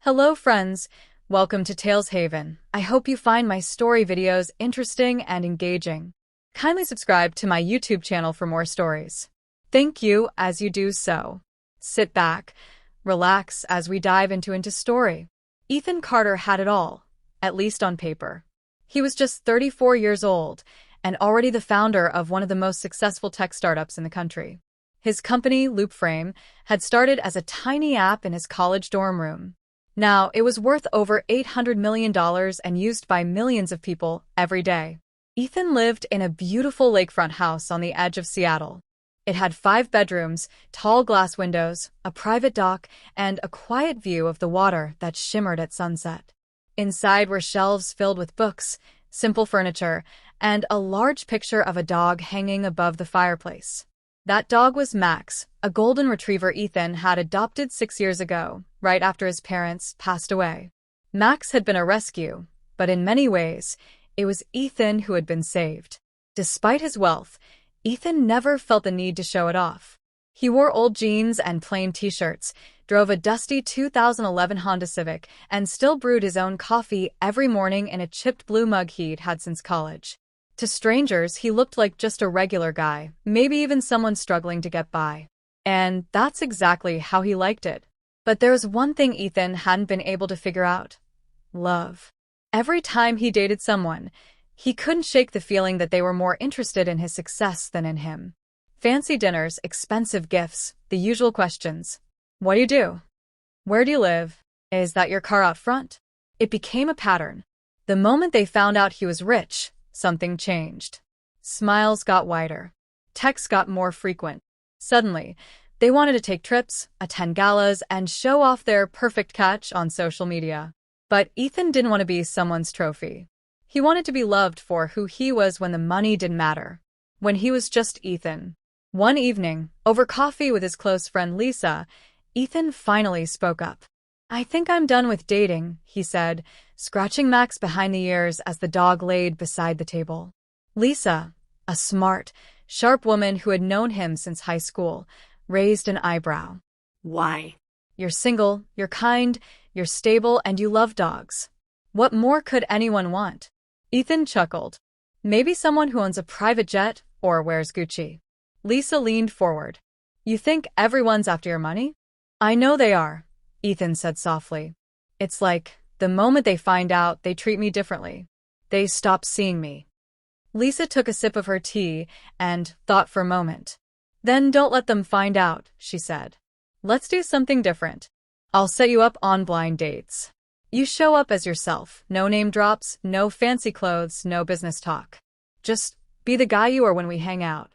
Hello friends, welcome to Tales Haven. I hope you find my story videos interesting and engaging. Kindly subscribe to my YouTube channel for more stories. Thank you as you do so. Sit back, relax as we dive into story. Ethan Carter had it all, at least on paper. He was just 34 years old and already the founder of one of the most successful tech startups in the country. His company, Loopframe, had started as a tiny app in his college dorm room. Now, it was worth over $800 million and used by millions of people every day. Ethan lived in a beautiful lakefront house on the edge of Seattle. It had 5 bedrooms, tall glass windows, a private dock, and a quiet view of the water that shimmered at sunset. Inside were shelves filled with books, simple furniture, and a large picture of a dog hanging above the fireplace. That dog was Max, a golden retriever Ethan had adopted 6 years ago, right after his parents passed away. Max had been a rescue, but in many ways, it was Ethan who had been saved. Despite his wealth, Ethan never felt the need to show it off. He wore old jeans and plain t-shirts, drove a dusty 2011 Honda Civic, and still brewed his own coffee every morning in a chipped blue mug he'd had since college. To strangers, he looked like just a regular guy, maybe even someone struggling to get by. And that's exactly how he liked it. But there was one thing Ethan hadn't been able to figure out: love. Every time he dated someone, he couldn't shake the feeling that they were more interested in his success than in him. Fancy dinners, expensive gifts, the usual questions. What do you do? Where do you live? Is that your car out front? It became a pattern. The moment they found out he was rich, something changed. Smiles got wider. Texts got more frequent. Suddenly, they wanted to take trips, attend galas, and show off their perfect catch on social media. But Ethan didn't want to be someone's trophy. He wanted to be loved for who he was when the money didn't matter. When he was just Ethan. One evening, over coffee with his close friend Lisa, Ethan finally spoke up. "I think I'm done with dating," he said, scratching Max behind the ears as the dog laid beside the table. Lisa, a smart, sharp woman who had known him since high school, raised an eyebrow. "Why?" "You're single, you're kind, you're stable, and you love dogs. What more could anyone want?" Ethan chuckled. "Maybe someone who owns a private jet or wears Gucci." Lisa leaned forward. "You think everyone's after your money?" "I know they are," Ethan said softly. "It's like, the moment they find out, they treat me differently. They stop seeing me." Lisa took a sip of her tea and thought for a moment. "Then don't let them find out," she said. "Let's do something different. I'll set you up on blind dates. You show up as yourself, no name drops, no fancy clothes, no business talk. Just be the guy you are when we hang out."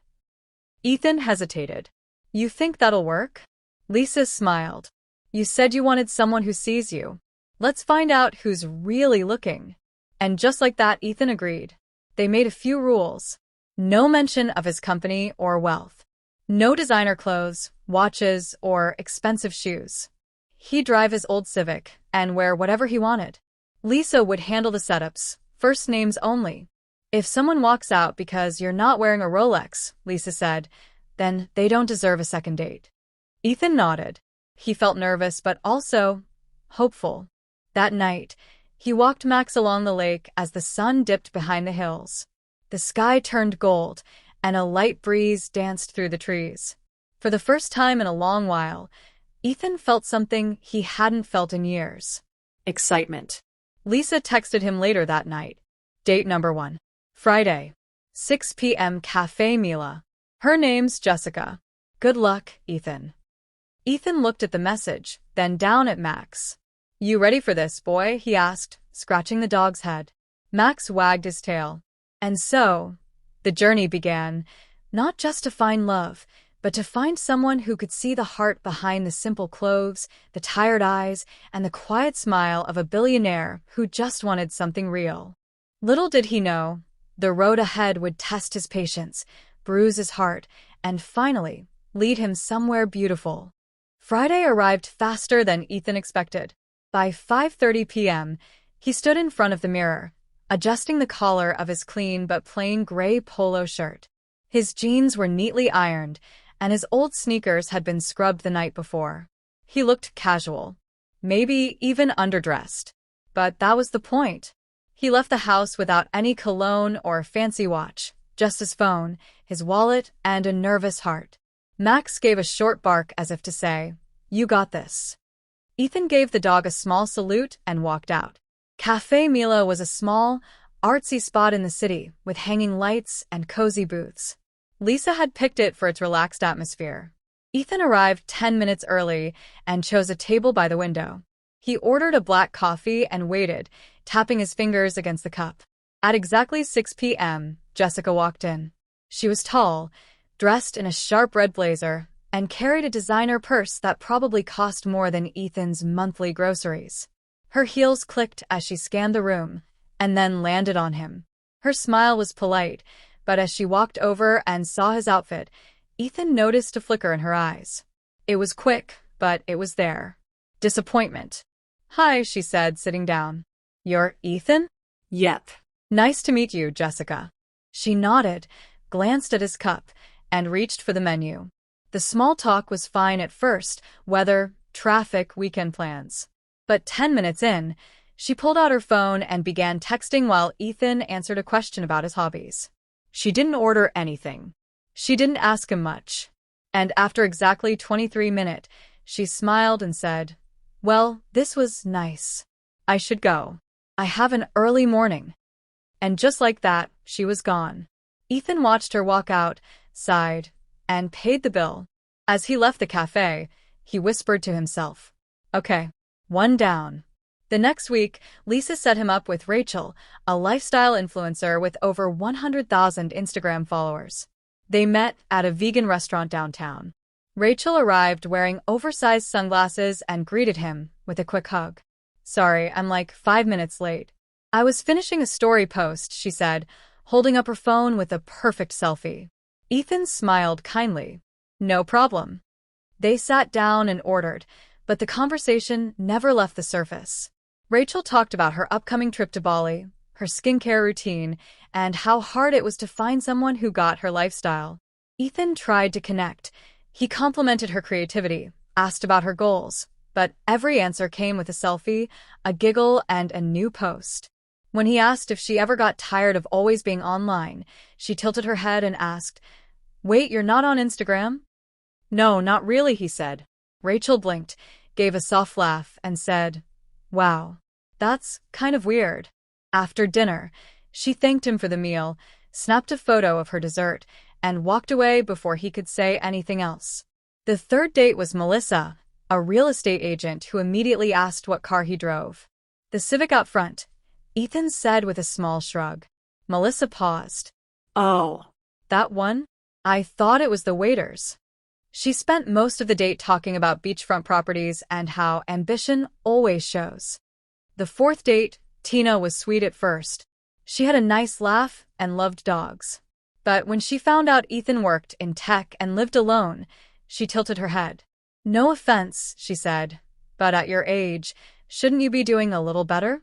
Ethan hesitated. "You think that'll work?" Lisa smiled. "You said you wanted someone who sees you. Let's find out who's really looking." And just like that, Ethan agreed. They made a few rules. No mention of his company or wealth. No designer clothes, watches, or expensive shoes. He'd drive his old Civic and wear whatever he wanted. Lisa would handle the setups, first names only. "If someone walks out because you're not wearing a Rolex," Lisa said, "then they don't deserve a second date." Ethan nodded. He felt nervous but also hopeful. That night, he walked Max along the lake as the sun dipped behind the hills. The sky turned gold, and a light breeze danced through the trees. For the first time in a long while, Ethan felt something he hadn't felt in years. Excitement. Lisa texted him later that night. Date number 1. Friday. 6 p.m. Cafe Mila. Her name's Jessica. Good luck, Ethan. Ethan looked at the message, then down at Max. "You ready for this, boy?" he asked, scratching the dog's head. Max wagged his tail. And so, the journey began, not just to find love, but to find someone who could see the heart behind the simple clothes, the tired eyes, and the quiet smile of a billionaire who just wanted something real. Little did he know, the road ahead would test his patience, bruise his heart, and finally, lead him somewhere beautiful. Friday arrived faster than Ethan expected. By 5:30 p.m., he stood in front of the mirror, adjusting the collar of his clean but plain gray polo shirt. His jeans were neatly ironed, and his old sneakers had been scrubbed the night before. He looked casual. maybe even underdressed. But that was the point. He left the house without any cologne or fancy watch, just his phone, his wallet, and a nervous heart. Max gave a short bark as if to say, "You got this." Ethan gave the dog a small salute and walked out. Café Mila was a small, artsy spot in the city with hanging lights and cozy booths. Lisa had picked it for its relaxed atmosphere. Ethan arrived 10 minutes early and chose a table by the window. He ordered a black coffee and waited, tapping his fingers against the cup. At exactly 6 p.m., Jessica walked in. She was tall, dressed in a sharp red blazer, and carried a designer purse that probably cost more than Ethan's monthly groceries. Her heels clicked as she scanned the room, and then landed on him. Her smile was polite, but as she walked over and saw his outfit, Ethan noticed a flicker in her eyes. It was quick, but it was there. Disappointment. "Hi," she said, sitting down. "You're Ethan?" Yep. "Nice to meet you, Jessica." She nodded, glanced at his cup, and reached for the menu. The small talk was fine at first, weather, traffic, weekend plans. But 10 minutes in, she pulled out her phone and began texting while Ethan answered a question about his hobbies. She didn't order anything. She didn't ask him much. And after exactly 23 minutes, she smiled and said, "Well, this was nice. I should go. I have an early morning." And just like that, she was gone. Ethan watched her walk out, sighed, and paid the bill. As he left the cafe, he whispered to himself, "Okay, one down." The next week, Lisa set him up with Rachel, a lifestyle influencer with over 100,000 Instagram followers. They met at a vegan restaurant downtown. Rachel arrived wearing oversized sunglasses and greeted him with a quick hug. "Sorry, I'm like 5 minutes late." "I was finishing a story post," she said, holding up her phone with a perfect selfie. Ethan smiled kindly. "No problem." They sat down and ordered, but the conversation never left the surface. Rachel talked about her upcoming trip to Bali, her skincare routine, and how hard it was to find someone who got her lifestyle. Ethan tried to connect. He complimented her creativity, asked about her goals, but every answer came with a selfie, a giggle, and a new post. When he asked if she ever got tired of always being online, she tilted her head and asked, "Wait, you're not on Instagram?" "No, not really," he said. Rachel blinked, gave a soft laugh, and said, "Wow, that's kind of weird." After dinner, she thanked him for the meal, snapped a photo of her dessert, and walked away before he could say anything else. The third date was Melissa, a real estate agent who immediately asked what car he drove. "The Civic out front," Ethan said with a small shrug. Melissa paused. Oh. "That one? I thought it was the waiters." She spent most of the date talking about beachfront properties and how ambition always shows. The fourth date, Tina, was sweet at first. She had a nice laugh and loved dogs. But when she found out Ethan worked in tech and lived alone, she tilted her head. "No offense," she said, "but at your age, shouldn't you be doing a little better?"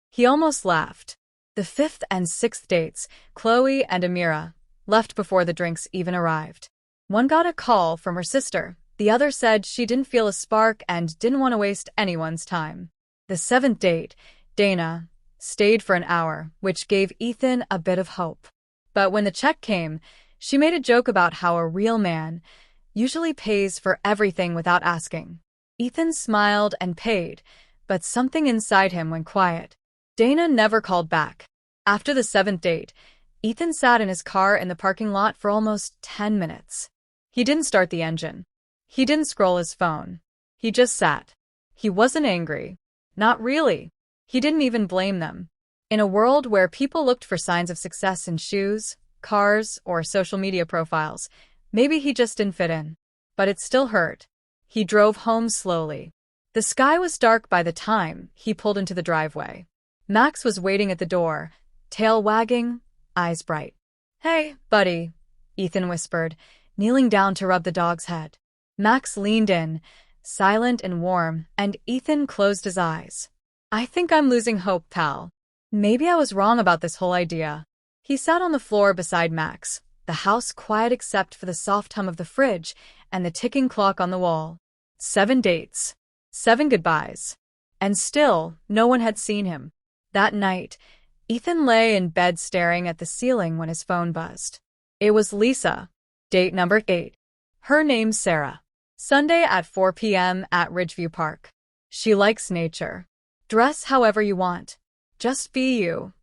He almost laughed. The fifth and sixth dates, Chloe and Amira, left before the drinks even arrived. One got a call from her sister. The other said she didn't feel a spark and didn't want to waste anyone's time. The seventh date, Dana, stayed for an hour, which gave Ethan a bit of hope. But when the check came, she made a joke about how a real man usually pays for everything without asking. Ethan smiled and paid, but something inside him went quiet. Dana never called back. After the seventh date, Ethan sat in his car in the parking lot for almost 10 minutes. He didn't start the engine. He didn't scroll his phone. He just sat. He wasn't angry. Not really. He didn't even blame them. In a world where people looked for signs of success in shoes, cars, or social media profiles, maybe he just didn't fit in. But it still hurt. He drove home slowly. The sky was dark by the time he pulled into the driveway. Max was waiting at the door, tail wagging, eyes bright. "Hey, buddy," Ethan whispered, kneeling down to rub the dog's head. Max leaned in, silent and warm, and Ethan closed his eyes. "I think I'm losing hope, pal. Maybe I was wrong about this whole idea." He sat on the floor beside Max, the house quiet except for the soft hum of the fridge and the ticking clock on the wall. 7 dates. 7 goodbyes. And still, no one had seen him. That night, Ethan lay in bed staring at the ceiling when his phone buzzed. It was Lisa. Date number 8. Her name's Sarah. Sunday at 4 p.m. at Ridgeview Park. She likes nature. Dress however you want. Just be you.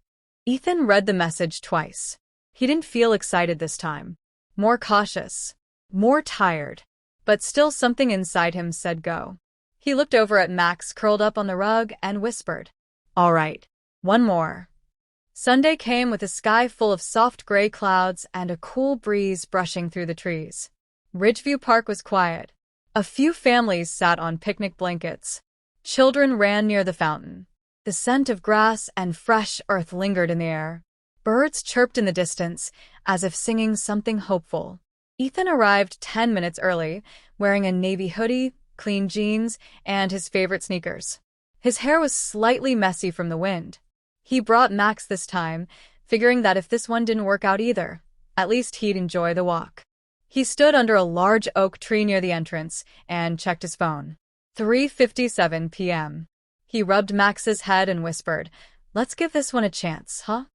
Ethan read the message twice. He didn't feel excited this time. More cautious. More tired. But still something inside him said go. He looked over at Max curled up on the rug and whispered, "All right, one more." Sunday came with a sky full of soft gray clouds and a cool breeze brushing through the trees. Ridgeview Park was quiet. A few families sat on picnic blankets. Children ran near the fountain. The scent of grass and fresh earth lingered in the air. Birds chirped in the distance, as if singing something hopeful. Ethan arrived 10 minutes early, wearing a navy hoodie, clean jeans, and his favorite sneakers. His hair was slightly messy from the wind. He brought Max this time, figuring that if this one didn't work out either, at least he'd enjoy the walk. He stood under a large oak tree near the entrance and checked his phone. 3:57 p.m. He rubbed Max's head and whispered, "Let's give this one a chance, huh?"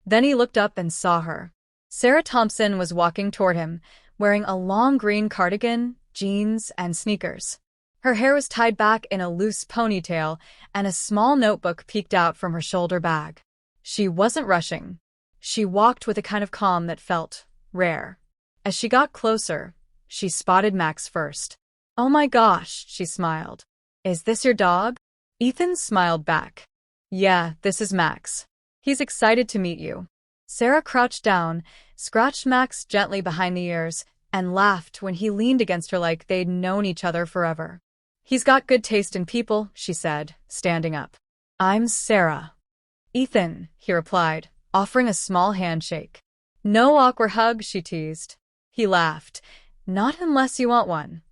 Then he looked up and saw her. Sarah Thompson was walking toward him, wearing a long green cardigan, jeans, and sneakers. Her hair was tied back in a loose ponytail, and a small notebook peeked out from her shoulder bag. She wasn't rushing. She walked with a kind of calm that felt rare. As she got closer, she spotted Max first. "Oh my gosh," she smiled. "Is this your dog?" Ethan smiled back. "Yeah, this is Max. He's excited to meet you." Sarah crouched down, scratched Max gently behind the ears, and laughed when he leaned against her like they'd known each other forever. "He's got good taste in people," she said, standing up. "I'm Sarah." "Ethan," he replied, offering a small handshake. "No awkward hug," she teased. He laughed. "Not unless you want one."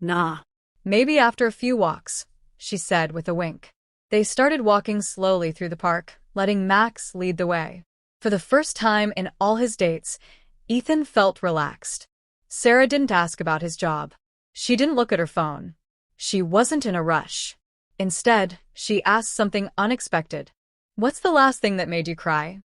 Nah. "Maybe after a few walks," she said with a wink. They started walking slowly through the park, letting Max lead the way. For the first time in all his dates, Ethan felt relaxed. Sarah didn't ask about his job. She didn't look at her phone. She wasn't in a rush. Instead, she asked something unexpected. "What's the last thing that made you cry?"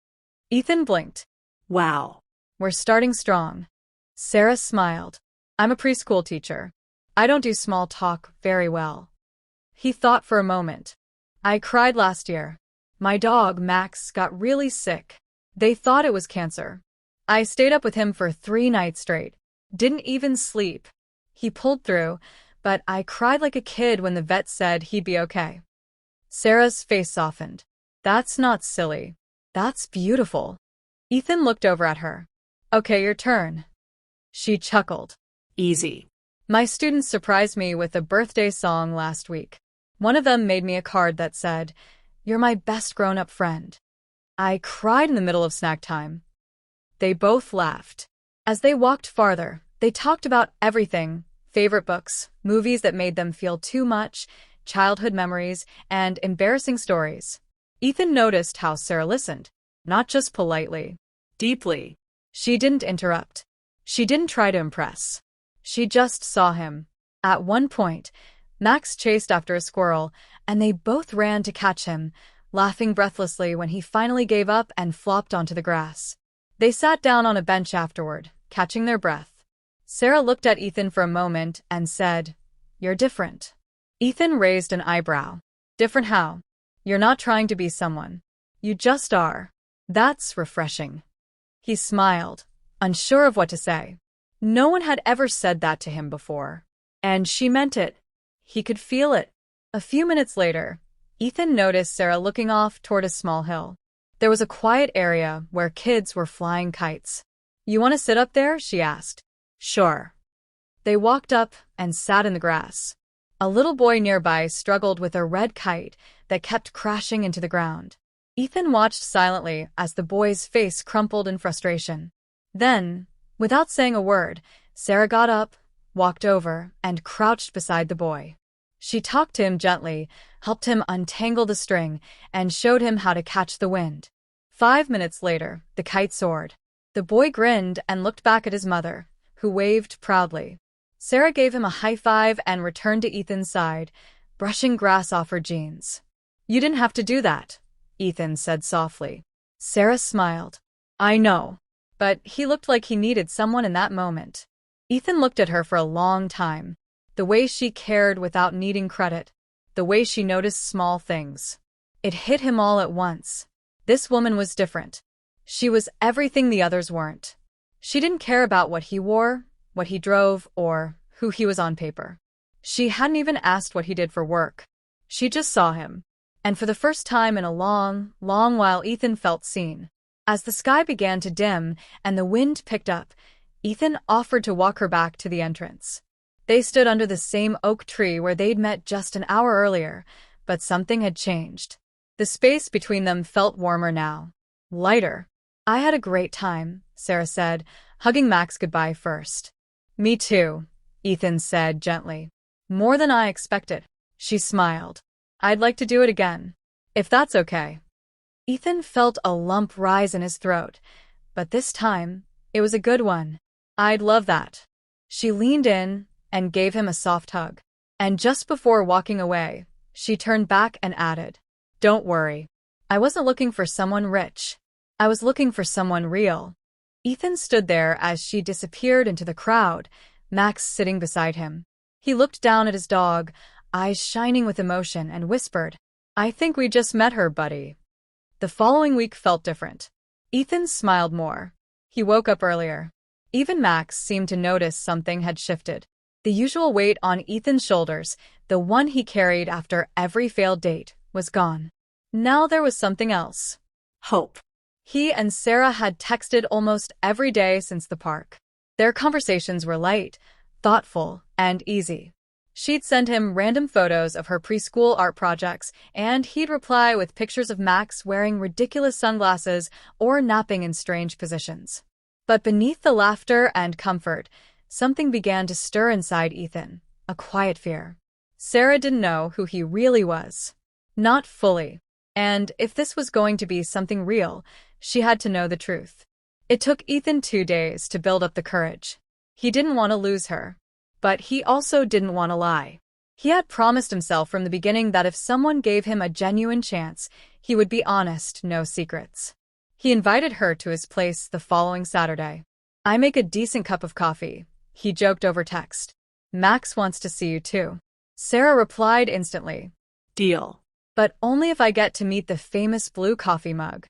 Ethan blinked. Wow. "We're starting strong." Sarah smiled. "I'm a preschool teacher. I don't do small talk very well." He thought for a moment. "I cried last year. My dog, Max, got really sick. They thought it was cancer. I stayed up with him for 3 nights straight. Didn't even sleep. He pulled through, but I cried like a kid when the vet said he'd be okay." Sarah's face softened. "That's not silly. That's beautiful." Ethan looked over at her. "Okay, your turn." She chuckled. Easy. "My students surprised me with a birthday song last week. One of them made me a card that said, 'You're my best grown-up friend.' I cried in the middle of snack time." They both laughed. As they walked farther, they talked about everything: favorite books, movies that made them feel too much, childhood memories, and embarrassing stories. Ethan noticed how Sarah listened, not just politely. Deeply. She didn't interrupt. She didn't try to impress. She just saw him. At one point, Max chased after a squirrel, and they both ran to catch him, laughing breathlessly when he finally gave up and flopped onto the grass. They sat down on a bench afterward, catching their breath. Sarah looked at Ethan for a moment and said, "You're different." Ethan raised an eyebrow. "Different how?" "You're not trying to be someone. You just are. That's refreshing." He smiled, unsure of what to say. No one had ever said that to him before. And she meant it. He could feel it. A few minutes later, Ethan noticed Sarah looking off toward a small hill. There was a quiet area where kids were flying kites. "You want to sit up there?" she asked. "Sure." They walked up and sat in the grass. A little boy nearby struggled with a red kite that kept crashing into the ground. Ethan watched silently as the boy's face crumpled in frustration. Then, without saying a word, Sarah got up, walked over, and crouched beside the boy. She talked to him gently, helped him untangle the string, and showed him how to catch the wind. 5 minutes later, the kite soared. The boy grinned and looked back at his mother, who waved proudly. Sarah gave him a high five and returned to Ethan's side, brushing grass off her jeans. "You didn't have to do that," Ethan said softly. Sarah smiled. "I know." But he looked like he needed someone in that moment. Ethan looked at her for a long time. The way she cared without needing credit. The way she noticed small things. It hit him all at once. This woman was different. She was everything the others weren't. She didn't care about what he wore, what he drove, or who he was on paper. She hadn't even asked what he did for work. She just saw him. And for the first time in a long, long while, Ethan felt seen. As the sky began to dim and the wind picked up, Ethan offered to walk her back to the entrance. They stood under the same oak tree where they'd met just an hour earlier, but something had changed. The space between them felt warmer now. Lighter. "I had a great time," Sarah said, hugging Max goodbye first. "Me too," Ethan said gently. "More than I expected." She smiled. "I'd like to do it again, if that's okay." Ethan felt a lump rise in his throat, but this time, it was a good one. "I'd love that." She leaned in and gave him a soft hug. And just before walking away, she turned back and added, "Don't worry. I wasn't looking for someone rich. I was looking for someone real." Ethan stood there as she disappeared into the crowd, Max sitting beside him. He looked down at his dog, eyes shining with emotion, and whispered, "I think we just met her, buddy." The following week felt different. Ethan smiled more. He woke up earlier. Even Max seemed to notice something had shifted. The usual weight on Ethan's shoulders, the one he carried after every failed date, was gone. Now there was something else. Hope. He and Sarah had texted almost every day since the park. Their conversations were light, thoughtful, and easy. She'd send him random photos of her preschool art projects, and he'd reply with pictures of Max wearing ridiculous sunglasses or napping in strange positions. But beneath the laughter and comfort, something began to stir inside Ethan, a quiet fear. Sarah didn't know who he really was. Not fully. And if this was going to be something real, she had to know the truth. It took Ethan 2 days to build up the courage. He didn't want to lose her. But he also didn't want to lie. He had promised himself from the beginning that if someone gave him a genuine chance, he would be honest, no secrets. He invited her to his place the following Saturday. "I make a decent cup of coffee," he joked over text. "Max wants to see you too." Sarah replied instantly. Deal. "But only if I get to meet the famous blue coffee mug."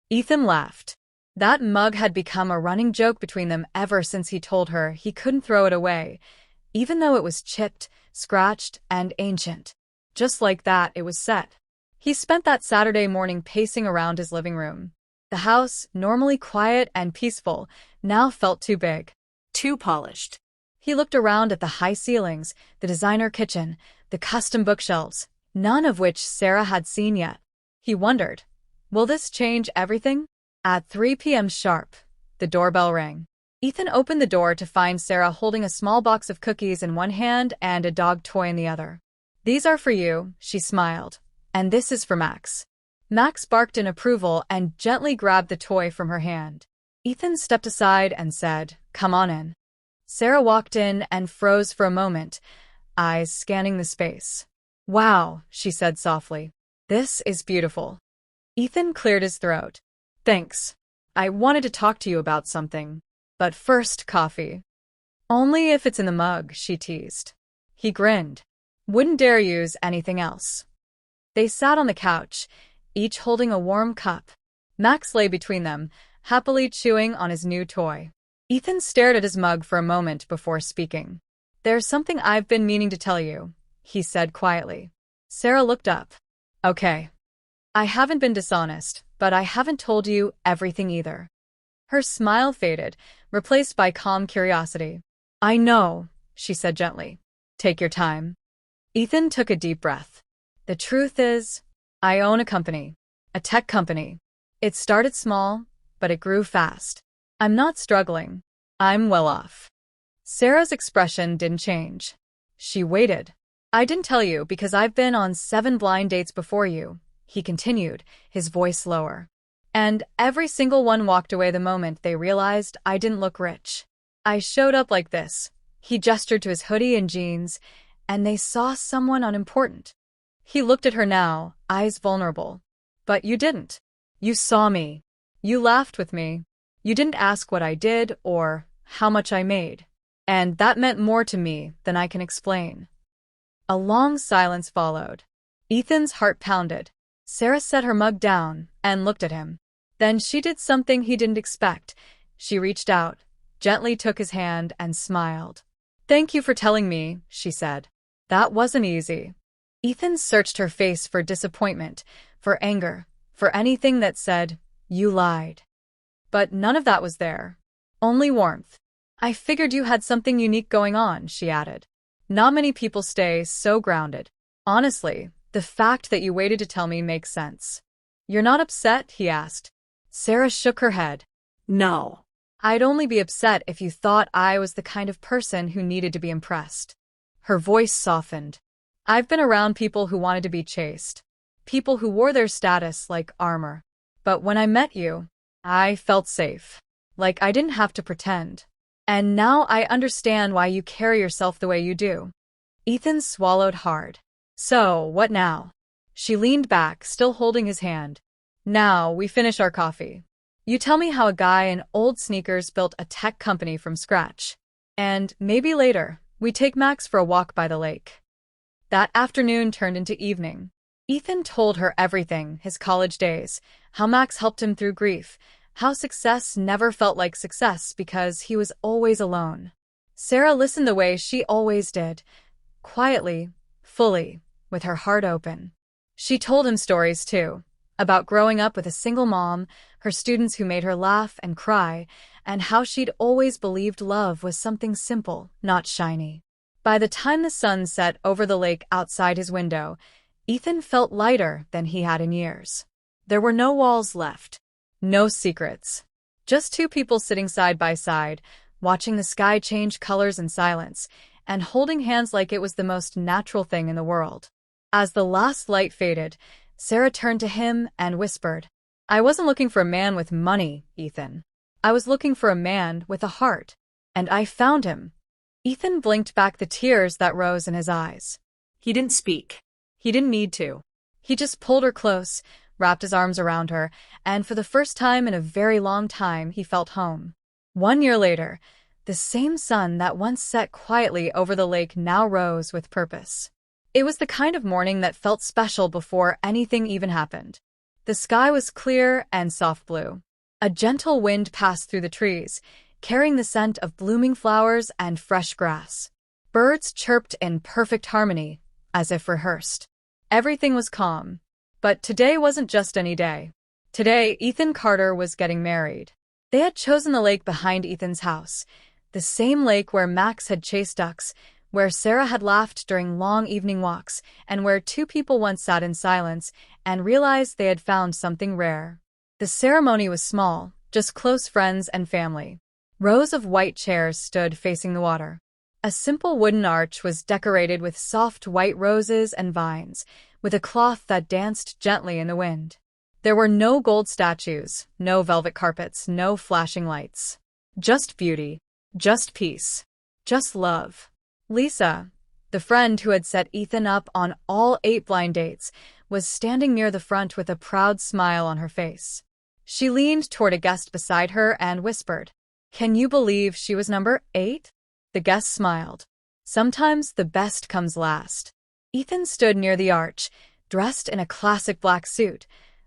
Ethan laughed. That mug had become a running joke between them ever since he told her he couldn't throw it away, even though it was chipped, scratched, and ancient. Just like that, it was set. He spent that Saturday morning pacing around his living room. The house, normally quiet and peaceful, now felt too big. Too polished. He looked around at the high ceilings, the designer kitchen, the custom bookshelves, none of which Sarah had seen yet. He wondered, will this change everything? At 3 p.m. sharp, the doorbell rang. Ethan opened the door to find Sarah holding a small box of cookies in one hand and a dog toy in the other. "These are for you," she smiled. "And this is for Max." Max barked in approval and gently grabbed the toy from her hand. Ethan stepped aside and said, "Come on in." Sarah walked in and froze for a moment, eyes scanning the space. "Wow," she said softly. "This is beautiful." Ethan cleared his throat. "Thanks. I wanted to talk to you about something. But first, coffee." "Only if it's in the mug," she teased. He grinned. "Wouldn't dare use anything else." They sat on the couch, each holding a warm cup. Max lay between them, happily chewing on his new toy. Ethan stared at his mug for a moment before speaking. "There's something I've been meaning to tell you," he said quietly. Sarah looked up. "Okay. I haven't been dishonest, but I haven't told you everything either." Her smile faded, replaced by calm curiosity. "I know," she said gently. "Take your time." Ethan took a deep breath. "The truth is, I own a company. A tech company. It started small, but it grew fast. I'm not struggling. I'm well off." Sarah's expression didn't change. She waited. "I didn't tell you because I've been on 7 blind dates before you," he continued, his voice lower. "And every single one walked away the moment they realized I didn't look rich. I showed up like this." He gestured to his hoodie and jeans, and they saw someone unimportant. He looked at her now, eyes vulnerable. But you didn't. You saw me. You laughed with me. You didn't ask what I did or how much I made. And that meant more to me than I can explain. A long silence followed. Ethan's heart pounded. Sarah set her mug down and looked at him. Then she did something he didn't expect. She reached out, gently took his hand, and smiled. "Thank you for telling me," she said. "That wasn't easy." Ethan searched her face for disappointment, for anger, for anything that said, "You lied." But none of that was there. Only warmth. "I figured you had something unique going on," she added. "Not many people stay so grounded. Honestly, the fact that you waited to tell me makes sense." "You're not upset?" he asked. Sarah shook her head. No. "I'd only be upset if you thought I was the kind of person who needed to be impressed." Her voice softened. "I've been around people who wanted to be chased. People who wore their status like armor. But when I met you, I felt safe. Like I didn't have to pretend. And now I understand why you carry yourself the way you do." Ethan swallowed hard. "So, what now?" She leaned back, still holding his hand. "Now we finish our coffee. You tell me how a guy in old sneakers built a tech company from scratch. And maybe later, we take Max for a walk by the lake." That afternoon turned into evening. Ethan told her everything, his college days, how Max helped him through grief, how success never felt like success because he was always alone. Sarah listened the way she always did, quietly, fully, with her heart open. She told him stories too, about growing up with a single mom, her students who made her laugh and cry, and how she'd always believed love was something simple, not shiny. By the time the sun set over the lake outside his window, Ethan felt lighter than he had in years. There were no walls left, no secrets. Just two people sitting side by side, watching the sky change colors in silence, and holding hands like it was the most natural thing in the world. As the last light faded, Sarah turned to him and whispered, "I wasn't looking for a man with money, Ethan. I was looking for a man with a heart. And I found him." Ethan blinked back the tears that rose in his eyes. He didn't speak. He didn't need to. He just pulled her close, wrapped his arms around her, and for the first time in a very long time, he felt home. 1 year later, the same sun that once set quietly over the lake now rose with purpose. It was the kind of morning that felt special before anything even happened. The sky was clear and soft blue. A gentle wind passed through the trees, carrying the scent of blooming flowers and fresh grass. Birds chirped in perfect harmony, as if rehearsed. Everything was calm. But today wasn't just any day. Today, Ethan Carter was getting married. They had chosen the lake behind Ethan's house, the same lake where Max had chased ducks, where Sarah had laughed during long evening walks, and where two people once sat in silence and realized they had found something rare. The ceremony was small, just close friends and family. Rows of white chairs stood facing the water. A simple wooden arch was decorated with soft white roses and vines, with a cloth that danced gently in the wind. There were no gold statues, no velvet carpets, no flashing lights. Just beauty, just peace, just love. Lisa, the friend who had set Ethan up on all 8 blind dates, was standing near the front with a proud smile on her face. She leaned toward a guest beside her and whispered, "Can you believe she was number 8? The guest smiled. Sometimes the best comes last. Ethan stood near the arch, dressed in a classic black suit,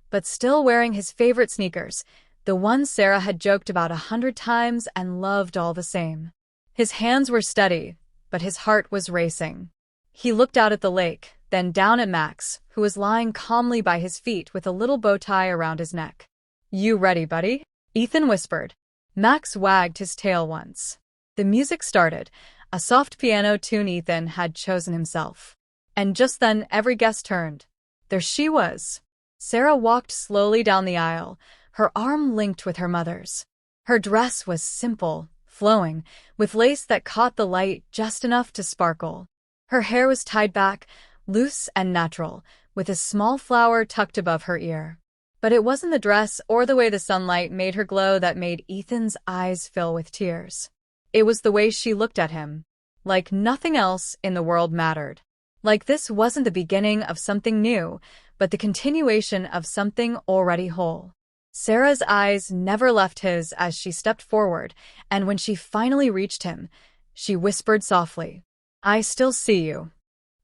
but still wearing his favorite sneakers, the ones Sarah had joked about 100 times and loved all the same. His hands were steady, but his heart was racing. He looked out at the lake, then down at Max, who was lying calmly by his feet with a little bow tie around his neck. "You ready, buddy?" Ethan whispered. Max wagged his tail once. The music started, a soft piano tune Ethan had chosen himself. And just then every guest turned. There she was. Sarah walked slowly down the aisle, her arm linked with her mother's. Her dress was simple, flowing, with lace that caught the light just enough to sparkle. Her hair was tied back, loose and natural, with a small flower tucked above her ear. But it wasn't the dress or the way the sunlight made her glow that made Ethan's eyes fill with tears. It was the way she looked at him, like nothing else in the world mattered. Like this wasn't the beginning of something new, but the continuation of something already whole. Sarah's eyes never left his as she stepped forward, and when she finally reached him, she whispered softly, "I still see you."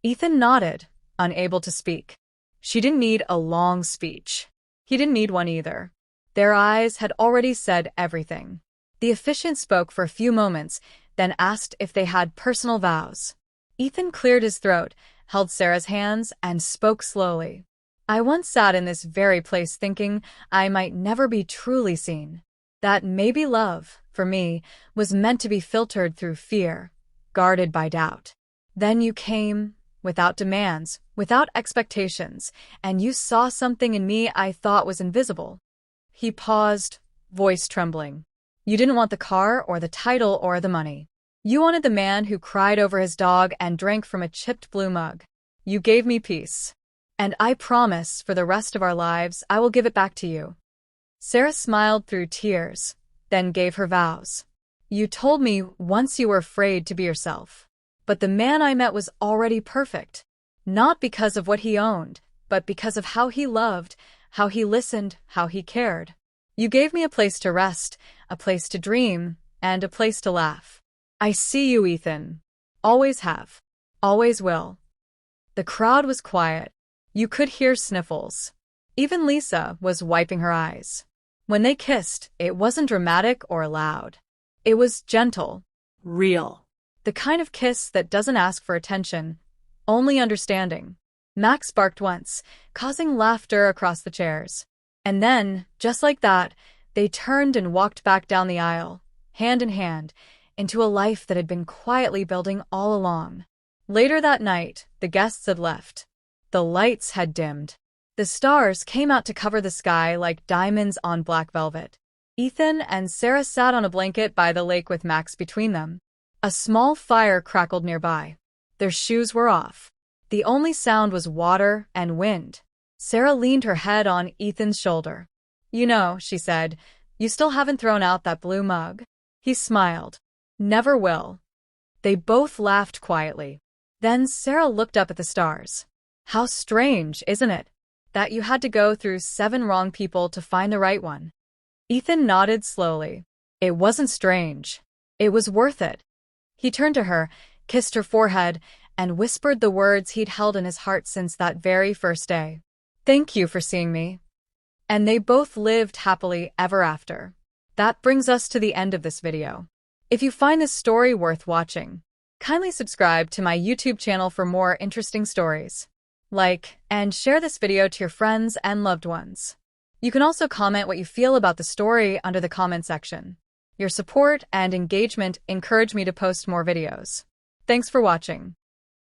Ethan nodded, unable to speak. She didn't need a long speech. He didn't need one either. Their eyes had already said everything. The officiant spoke for a few moments, then asked if they had personal vows. Ethan cleared his throat, held Sarah's hands, and spoke slowly. "I once sat in this very place thinking I might never be truly seen. That maybe love, for me, was meant to be filtered through fear, guarded by doubt. Then you came, without demands, without expectations, and you saw something in me I thought was invisible." He paused, voice trembling. "You didn't want the car or the title or the money. You wanted the man who cried over his dog and drank from a chipped blue mug. You gave me peace. And I promise, for the rest of our lives, I will give it back to you." Sarah smiled through tears, then gave her vows. "You told me once you were afraid to be yourself. But the man I met was already perfect. Not because of what he owned, but because of how he loved, how he listened, how he cared. You gave me a place to rest, a place to dream, and a place to laugh. I see you, Ethan. Always have. Always will." The crowd was quiet. You could hear sniffles. Even Lisa was wiping her eyes. When they kissed, it wasn't dramatic or loud. It was gentle. Real. The kind of kiss that doesn't ask for attention, only understanding. Max barked once, causing laughter across the chairs. And then, just like that, they turned and walked back down the aisle, hand in hand, into a life that had been quietly building all along. Later that night, the guests had left. The lights had dimmed. The stars came out to cover the sky like diamonds on black velvet. Ethan and Sarah sat on a blanket by the lake with Max between them. A small fire crackled nearby. Their shoes were off. The only sound was water and wind. Sarah leaned her head on Ethan's shoulder. "You know," she said, "you still haven't thrown out that blue mug." He smiled. "Never will." They both laughed quietly. Then Sarah looked up at the stars. "How strange, isn't it? That you had to go through 7 wrong people to find the right one." Ethan nodded slowly. "It wasn't strange. It was worth it." He turned to her, kissed her forehead, and whispered the words he'd held in his heart since that very first day. "Thank you for seeing me." And they both lived happily ever after. That brings us to the end of this video. If you find this story worth watching, kindly subscribe to my YouTube channel for more interesting stories. Like and share this video to your friends and loved ones. You can also comment what you feel about the story under the comment section. Your support and engagement encourage me to post more videos. Thanks for watching.